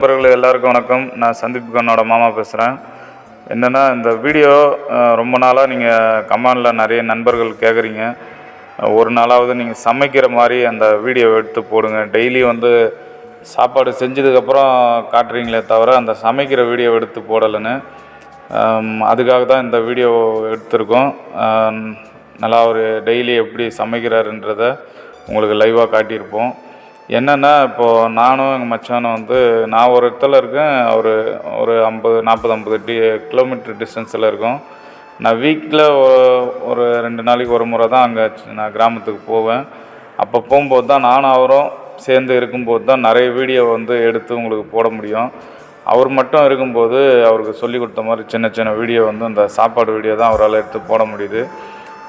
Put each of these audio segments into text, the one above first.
நண்பர்கள் எல்லாருக்கும் வணக்கம். நான் சந்தீப் கண்ணோட மாமா பேசுகிறேன். என்னென்னா, இந்த வீடியோ ரொம்ப நாளாக நீங்கள் கமெண்டில் நிறைய நண்பர்கள் கேட்குறீங்க. ஒரு நாளாவது நீங்கள் சமைக்கிற மாதிரி அந்த வீடியோ எடுத்து போடுங்க. டெய்லி சாப்பாடு செஞ்சதுக்கப்புறம் காட்டுறீங்களே தவிர அந்த சமைக்கிற வீடியோ எடுத்து போடலைன்னு. அதுக்காக தான் இந்த வீடியோ எடுத்திருக்கோம். நல்லா ஒரு டெய்லி எப்படி சமைக்கிறாருன்றத உங்களுக்கு லைவாக காட்டியிருப்போம். என்னென்னா, இப்போது நானும் எங்கள் மச்சானும் நான் ஒரு இடத்துல இருக்கேன். ஒரு 50 கிலோமீட்டர் டிஸ்டன்ஸில் இருக்கோம். நான் வீக்கில் ஒரு 2 நாளைக்கு ஒரு முறை தான் அங்கே நான் கிராமத்துக்கு போவேன். அப்போ போகும்போது தான் நானும் அவரும் சேர்ந்து இருக்கும்போது தான் நிறைய வீடியோ எடுத்து உங்களுக்கு போட முடியும். அவர் மட்டும் இருக்கும்போது அவருக்கு சொல்லி கொடுத்த மாதிரி சின்ன சின்ன வீடியோ அந்த சாப்பாடு வீடியோ தான் அவரால் எடுத்து போட முடியுது.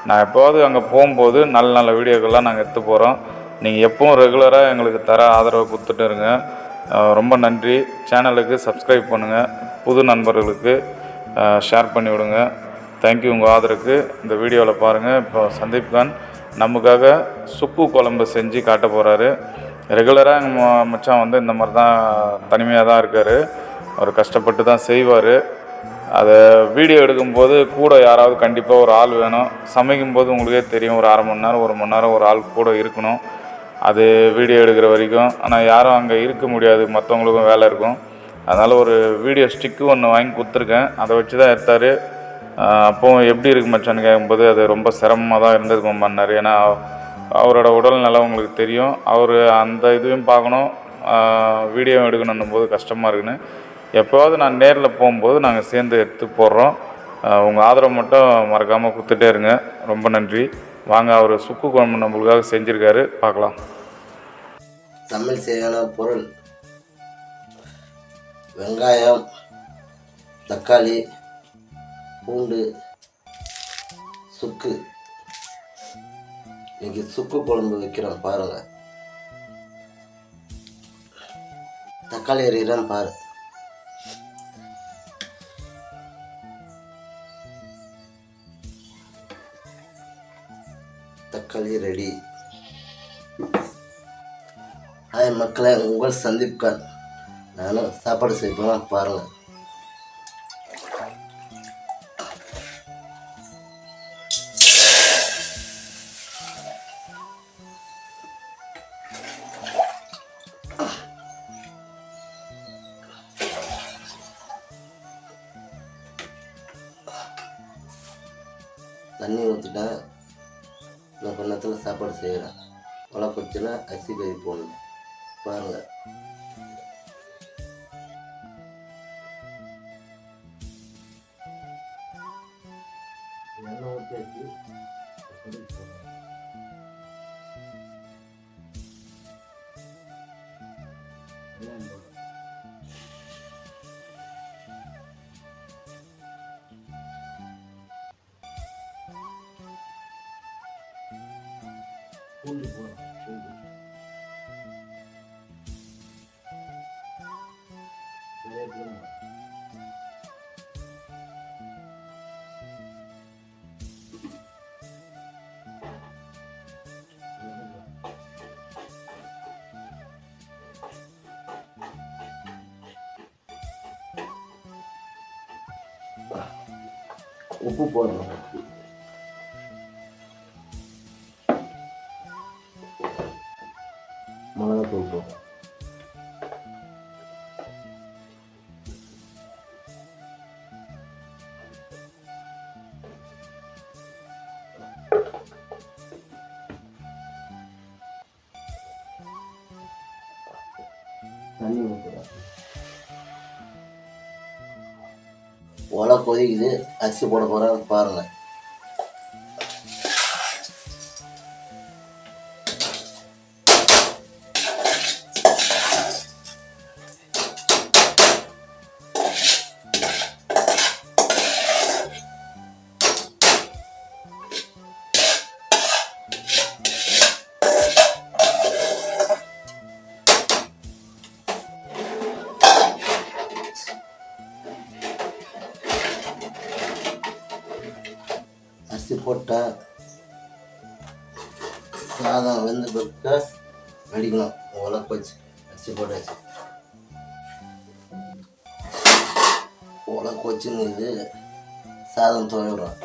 நான் எப்போது அங்கே போகும்போது நல்ல நல்ல வீடியோக்கள்லாம் நாங்கள் எடுத்து போகிறோம். நீங்கள் எப்பவும் ரெகுலராக எங்களுக்கு தர ஆதரவை கொடுத்துட்டு இருங்க. ரொம்ப நன்றி. சேனலுக்கு சப்ஸ்கிரைப் பண்ணுங்கள். புது நண்பர்களுக்கு ஷேர் பண்ணி விடுங்க. தேங்க்யூ உங்கள் ஆதரவுக்கு. இந்த வீடியோவில் பாருங்கள். இப்போ சந்தீப் கான் நமக்காக சுக்கு குழம்பு செஞ்சு காட்ட போகிறாரு. ரெகுலராக எங்கள் மச்சான் இந்த மாதிரி தான் தனிமையாக தான் இருக்கார். அவர் கஷ்டப்பட்டு தான் செய்வார். அதை வீடியோ எடுக்கும்போது கூட யாராவது கண்டிப்பாக ஒரு ஆள் வேணும். சமைக்கும்போது உங்களுக்கே தெரியும், ஒரு அரை மணி நேரம் 1 மணி நேரம் ஒரு ஆள் கூட இருக்கணும் அது வீடியோ எடுக்கிற வரைக்கும். ஆனால் யாரும் அங்கே இருக்க முடியாது, மற்றவங்களுக்கும் வேலை இருக்கும். அதனால் ஒரு வீடியோ ஸ்டிக்கு ஒன்று வாங்கி கொடுத்துருக்கேன். அதை வச்சு தான் எடுத்தார். அப்போது எப்படி இருக்கு மச்சான்னு கேட்கும்போது அது ரொம்ப சிரமமாக தான் இருந்தது மாமான்னார். ஏன்னா அவரோட உடல்நலம் உங்களுக்கு தெரியும். அவர் அந்த இதுவும் பார்க்கணும், வீடியோ எடுக்கணுன்னும் போது கஷ்டமாக இருக்குன்னு. எப்போவாவது நான் நேரில் போகும்போது நாங்கள் சேர்ந்து எடுத்து போடுறோம். உங்கள் ஆதரவு மட்டும் மறக்காமல் கொடுத்துட்டே இருங்க. ரொம்ப நன்றி. வாங்க, அவர் சுக்கு குழம்பு நம்மளுக்காக செஞ்சுருக்காரு, பார்க்கலாம். சமையல் செய்யான பொருள்: வெங்காயம், தக்காளி, பூண்டு, சுக்கு. இன்னைக்கு சுக்கு குழம்பு வைக்கிறோம் பாருங்க. தக்காளி எறிகிறேன் பாரு. தக்காளி ரெடி. ஹாய் மக்களே, உங்கள் சந்தீப் கான். நானும் சாப்பாடு செய்யலாம் பாருங்க. தண்ணி ஊற்றிட்டேன். நான் கொஞ்ச நேரத்தில் சாப்பாடு செய்கிறேன். உலை கொச்சினா அரிசி கறி போடணும் பாருங்கள். எண்ணெய் ஊற்றி பூண்டு போடணும். பூண்டு நிறைய போடணும். உப்பு போடணும். மிளகாத்தூள் போடும். தண்ணி ஊற்றுறேன். உலை கொதிக்குது. அரிசி போட போகிறேன் பாருங்கள். அரிசி போட்டால் சாதம் வெந்து பிறகு வடிக்கணும். உலக்க வச்சு அரிசி போட்டாச்சு. உலக கொச்சின்னு இது சாதம் துவைகிறோம்.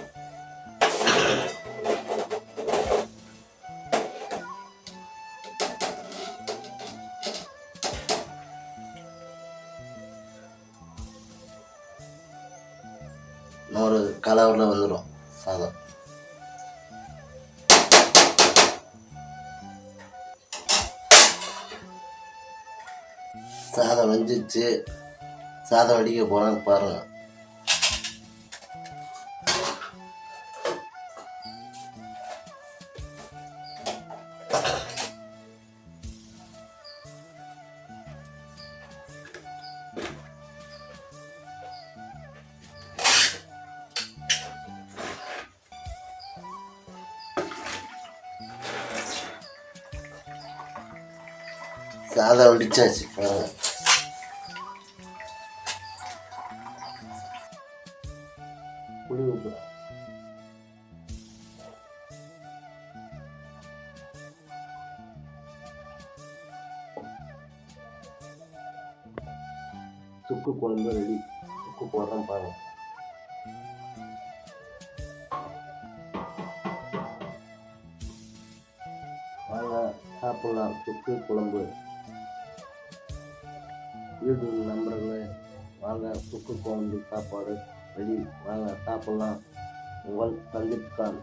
இன்னொரு கலரில் வந்துடும் சாதம். சாதம் வெந்துச்சு. சாதம் வடிக்க போனான்னு பாருங்க. சாதம் வடிச்சாச்சு பாருங்க. புளி உப்பு சுக்கு குழம்பு ரெடி. சுக்கு போடுறோம் பாருங்க. வாங்க சாப்பிடலாம் சுக்கு குழம்பு. வீடு நண்பர்களே, வாங்க சுக்கு குழம்பு சாப்பாடு ரெடி. வாங்க சாப்பிடலாம். உங்கள் சந்தீப் கான்.